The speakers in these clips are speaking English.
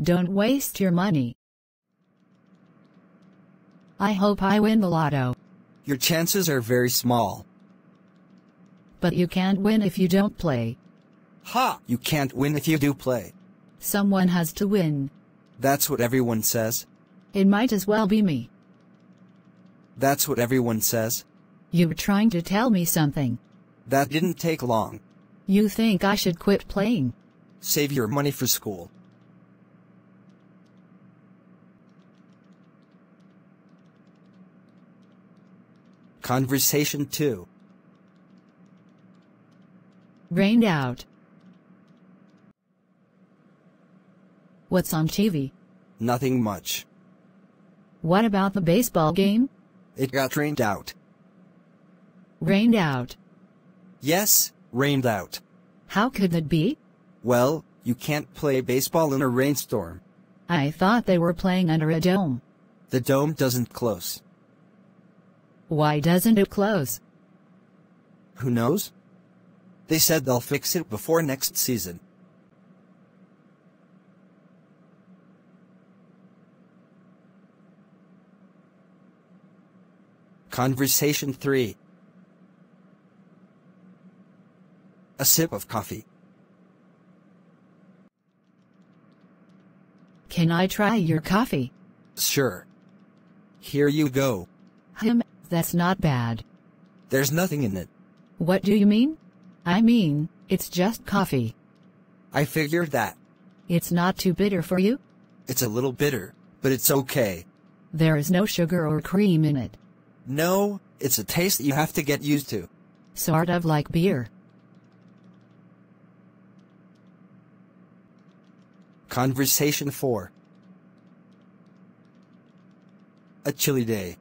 Don't waste your money. I hope I win the lotto. Your chances are very small. But you can't win if you don't play. Ha! You can't win if you do play. Someone has to win. That's what everyone says. It might as well be me. That's what everyone says. You were trying to tell me something. That didn't take long. You think I should quit playing? Save your money for school. Conversation 2. Rained out. What's on TV? Nothing much. What about the baseball game? It got rained out. Rained out. Yes, rained out. How could that be? Well, you can't play baseball in a rainstorm. I thought they were playing under a dome. The dome doesn't close. Why doesn't it close? Who knows? They said they'll fix it before next season. Conversation 3. A sip of coffee. Can I try your coffee? Sure. Here you go. That's not bad. There's nothing in it. What do you mean? I mean, it's just coffee. I figured that. It's not too bitter for you? It's a little bitter, but it's okay. There is no sugar or cream in it. No, it's a taste you have to get used to. Sort of like beer. Conversation 4. A chilly day.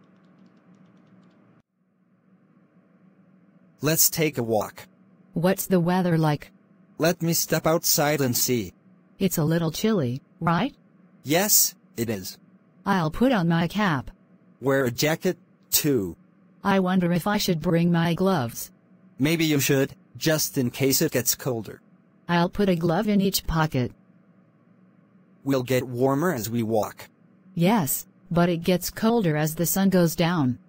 Let's take a walk. What's the weather like? Let me step outside and see. It's a little chilly, right? Yes, it is. I'll put on my cap. Wear a jacket, too. I wonder if I should bring my gloves. Maybe you should, just in case it gets colder. I'll put a glove in each pocket. We'll get warmer as we walk. Yes, but it gets colder as the sun goes down.